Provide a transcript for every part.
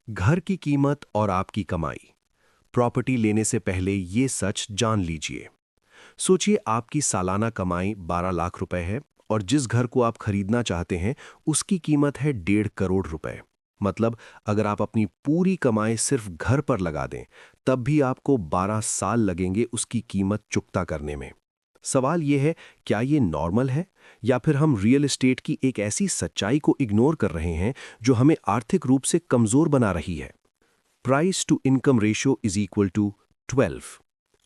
घर की कीमत और आपकी कमाई। प्रॉपर्टी लेने से पहले ये सच जान लीजिए। सोचिए आपकी सालाना कमाई 12 लाख रुपए है और जिस घर को आप खरीदना चाहते हैं उसकी कीमत है 1.5 करोड़ रुपए। मतलब अगर आप अपनी पूरी कमाई सिर्फ घर पर लगा दें तब भी आपको 12 साल लगेंगे उसकी कीमत चुकता करने में। सवाल यह है, क्या ये नॉर्मल है या फिर हम रियल एस्टेट की एक ऐसी सच्चाई को इग्नोर कर रहे हैं जो हमें आर्थिक रूप से कमजोर बना रही है। Price to income ratio is equal to 12।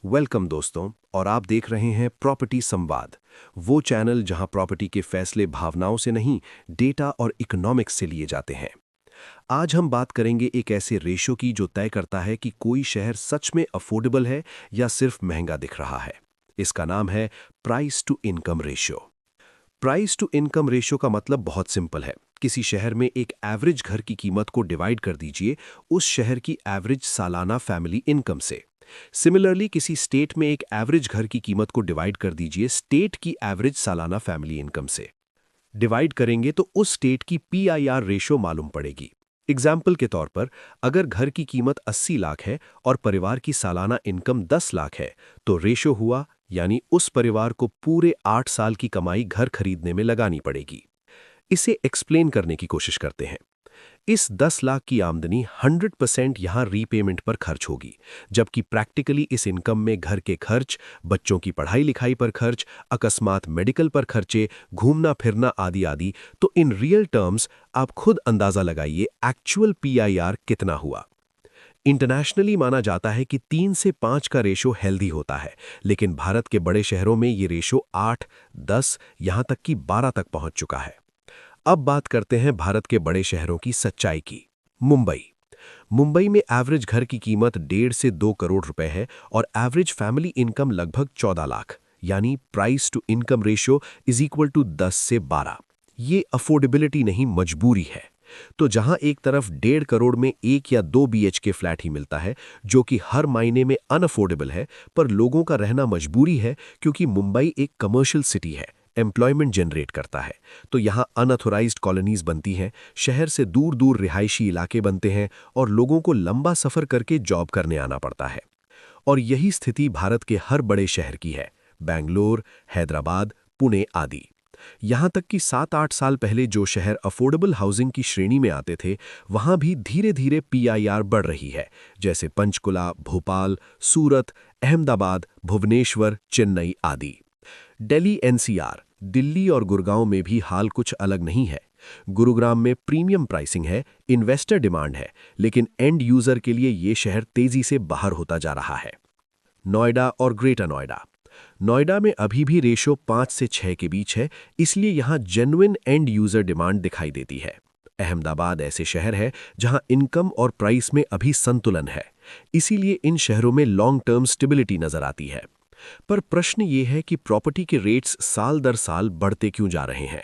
Welcome दोस्तों, और आप देख रहे हैं प्रॉपर्टी संवाद, वो चैनल जहां प्रॉपर्टी के फैसले भावनाओं से नहीं, डेटा और इकोनॉमिक्स से लिए जाते हैं। आज हम बात करेंगे एक ऐसे रेशो की जो तय करता है कि कोई शहर सच में अफोर्डेबल है या सिर्फ महंगा दिख रहा है। इसका नाम है price to income ratio. Price to income ratio का मतलब बहुत सिंपल है। किसी शहर में एक एवरेज घर की कीमत को डिवाइड कर दीजिए उस शहर की एवरेज सालाना फैमिली इनकम से। सिमिलरली किसी स्टेट में एक एवरेज घर की कीमत को डिवाइड कर दीजिए स्टेट की एवरेज सालाना फैमिली इनकम से। डिवाइड करेंगे तो उस स्टेट की पीआईआर रेशो मालूम पड़ेगी। एग्जाम्पल के तौर पर, अगर घर की कीमत 80 लाख है और परिवार की सालाना इनकम 10 लाख है तो रेशो हुआ, यानी उस परिवार को पूरे 8 साल की कमाई घर खरीदने में लगानी पड़ेगी। इसे एक्सप्लेन करने की कोशिश करते हैं। इस 10 लाख की आमदनी 100% यहाँ रीपेमेंट पर खर्च होगी, जबकि प्रैक्टिकली इस इनकम में घर के खर्च, बच्चों की पढ़ाई लिखाई पर खर्च, अकस्मात मेडिकल पर खर्चे, घूमना फिरना आदि आदि। तो इन रियल टर्म्स आप खुद अंदाजा लगाइए एक्चुअल पीआईआर कितना हुआ। इंटरनेशनली माना जाता है कि 3 से 5 का रेशो हेल्दी होता है, लेकिन भारत के बड़े शहरों में ये रेशो 8, 10, यहाँ तक कि 12 तक पहुंच चुका है। अब बात करते हैं भारत के बड़े शहरों की सच्चाई की। मुंबई। मुंबई में एवरेज घर की कीमत 1.5 से 2 करोड़ रुपए है और एवरेज फैमिली इनकम लगभग 14 लाख, यानी price to income ratio is equal to 10 से 12। ये अफोर्डेबिलिटी नहीं, मजबूरी है। तो जहां एक तरफ 1.5 करोड़ में 1 या 2 बीएचके फ्लैट ही मिलता है जो कि हर महीने में अनअफोर्डेबल है, पर लोगों का रहना मजबूरी है क्योंकि मुंबई एक कमर्शियल सिटी है, एम्प्लॉयमेंट जनरेट करता है, तो यहाँ अनऑथोराइज्ड कॉलोनीज बनती हैं, शहर से दूर दूर रिहायशी इलाके बनते हैं और लोगों को लंबा सफर करके जॉब करने आना पड़ता है। और यही स्थिति भारत के हर बड़े शहर की है, बेंगलोर, हैदराबाद, पुणे आदि। यहाँ तक कि 7-8 साल पहले जो शहर अफोर्डेबल हाउसिंग की श्रेणी में आते थे, वहाँ भी धीरे धीरे पीआईआर बढ़ रही है, जैसे पंचकुला, भोपाल, सूरत, अहमदाबाद, भुवनेश्वर, चेन्नई आदि। दिल्ली एनसीआर, दिल्ली और गुड़गांव में भी हाल कुछ अलग नहीं है। गुरुग्राम में प्रीमियम प्राइसिंग है, इन्वेस्टर डिमांड है, लेकिन एंड यूजर के लिए ये शहर तेजी से बाहर होता जा रहा है। नोएडा और ग्रेटर नोएडा। नोएडा में अभी भी रेशो 5 से 6 के बीच है, इसलिए यहाँ जेन्युइन एंड यूजर डिमांड दिखाई देती है। अहमदाबाद ऐसे शहर है जहां इनकम और प्राइस में अभी संतुलन है, इसीलिए इन शहरों में लॉन्ग टर्म स्टेबिलिटी नजर आती है। पर प्रश्न ये है कि प्रॉपर्टी के रेट्स साल दर साल बढ़ते क्यों जा रहे हैं।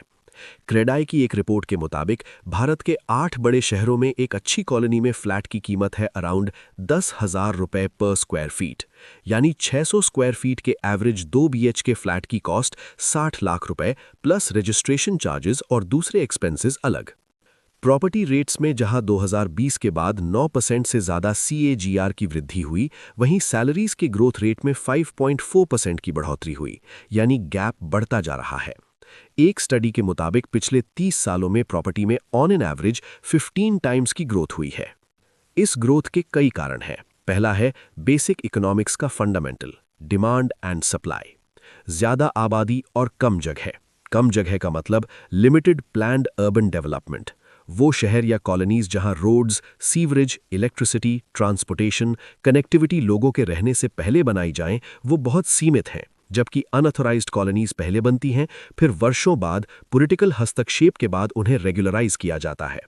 क्रेडाई की एक रिपोर्ट के मुताबिक भारत के 8 बड़े शहरों में एक अच्छी कॉलोनी में फ्लैट की कीमत है अराउंड 10,000 रुपए पर स्क्वायर फीट, यानी 600 स्क्वायर फीट के एवरेज 2 बीएचके फ्लैट की कॉस्ट 60 लाख रुपए प्लस रजिस्ट्रेशन चार्जेस और दूसरे एक्सपेंसेस अलग। प्रॉपर्टी रेट्स में जहां 2020 के बाद 9% से ज्यादा सीएजीआर की वृद्धि हुई, वहीं सैलरीज के ग्रोथ रेट में 5.4% की बढ़ोतरी हुई, यानी गैप बढ़ता जा रहा है। एक स्टडी के मुताबिक पिछले 30 सालों में प्रॉपर्टी में ऑन एन एवरेज 15 टाइम्स की ग्रोथ हुई है। इस ग्रोथ के कई कारण हैं। पहला है बेसिक इकोनॉमिक्स का फंडामेंटल, डिमांड एंड सप्लाई। ज्यादा आबादी और कम जगह। कम जगह का मतलब लिमिटेड प्लान्ड अर्बन डेवलपमेंट। वो शहर या कॉलोनीज जहां roads, sewerage, electricity, transportation, connectivity लोगों के रहने से पहले बनाई जाएं, वो बहुत सीमित हैं, जबकि अनऑथोराइज्ड कॉलोनीज पहले बनती हैं, फिर वर्षों बाद पॉलिटिकल हस्तक्षेप के बाद उन्हें रेगुलराइज किया जाता है।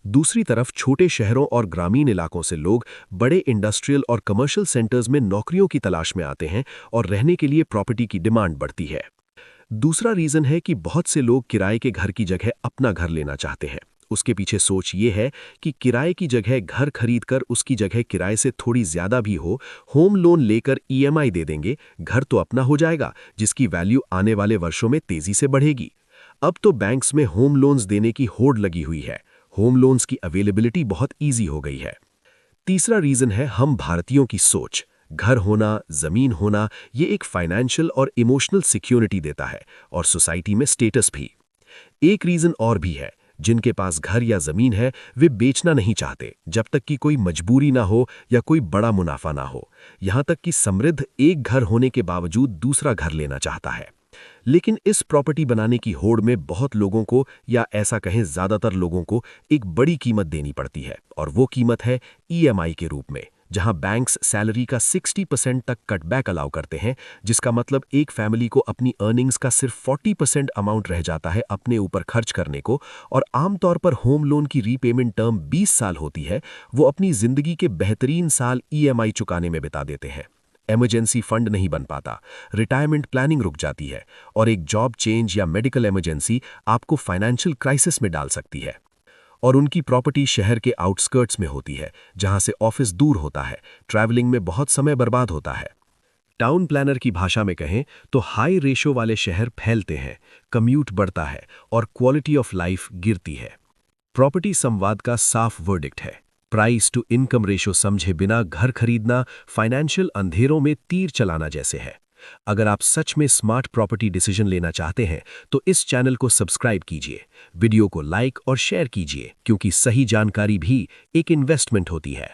दूसरी तरफ छोटे शहरों और ग्रामीण इलाकों से लोग बड़े इंडस्ट्रियल और कमर्शियल सेंटर्स में नौकरियों की तलाश में आते हैं और रहने के लिए प्रॉपर्टी की डिमांड बढ़ती है। दूसरा रीजन है कि बहुत से लोग किराए के घर की जगह अपना घर लेना चाहते हैं। उसके पीछे सोच ये है कि किराए की जगह घर खरीदकर उसकी जगह किराए से थोड़ी ज्यादा भी हो, होम लोन लेकर ईएमआई दे देंगे, घर तो अपना हो जाएगा जिसकी वैल्यू आने वाले वर्षों में तेजी से बढ़ेगी। अब तो बैंक्स में होम लोन्स देने की होड़ लगी हुई है। होम लोन्स की अवेलेबिलिटी बहुत ईजी हो गई है। तीसरा रीजन है हम भारतीयों की सोच। घर होना, जमीन होना, ये एक फाइनेंशियल और इमोशनल सिक्योरिटी देता है और सोसाइटी में स्टेटस भी। एक रीजन और भी है, जिनके पास घर या जमीन है वे बेचना नहीं चाहते जब तक कि कोई मजबूरी ना हो या कोई बड़ा मुनाफा ना हो। यहां तक कि समृद्ध एक घर होने के बावजूद दूसरा घर लेना चाहता है। लेकिन इस प्रॉपर्टी बनाने की होड़ में बहुत लोगों को, या ऐसा कहें ज्यादातर लोगों को, एक बड़ी कीमत देनी पड़ती है और वो कीमत है ईएमआई के रूप में, जहां बैंक्स सैलरी का 60% तक कटबैक अलाउ करते हैं, जिसका मतलब एक फैमिली को अपनी अर्निंग्स का सिर्फ 40% अमाउंट रह जाता है अपने ऊपर खर्च करने को। और आमतौर पर होम लोन की रीपेमेंट टर्म 20 साल होती है। वो अपनी जिंदगी के बेहतरीन साल ईएमआई चुकाने में बिता देते हैं। इमरजेंसी फंड नहीं बन पाता, रिटायरमेंट प्लानिंग रुक जाती है और एक जॉब चेंज या मेडिकल इमरजेंसी आपको फाइनेंशियल क्राइसिस में डाल सकती है। और उनकी प्रॉपर्टी शहर के आउटस्कर्ट्स में होती है, जहां से ऑफिस दूर होता है, ट्रैवलिंग में बहुत समय बर्बाद होता है। टाउन प्लानर की भाषा में कहें तो हाई रेशो वाले शहर फैलते हैं, कम्यूट बढ़ता है और क्वालिटी ऑफ लाइफ गिरती है। प्रॉपर्टी संवाद का साफ वर्डिक्ट है, प्राइस टू इनकम रेशो समझे बिना घर खरीदना फाइनेंशियल अंधेरों में तीर चलाना जैसे है। अगर आप सच में स्मार्ट प्रॉपर्टी डिसीजन लेना चाहते हैं तो इस चैनल को सब्सक्राइब कीजिए, वीडियो को लाइक और शेयर कीजिए, क्योंकि सही जानकारी भी एक इन्वेस्टमेंट होती है।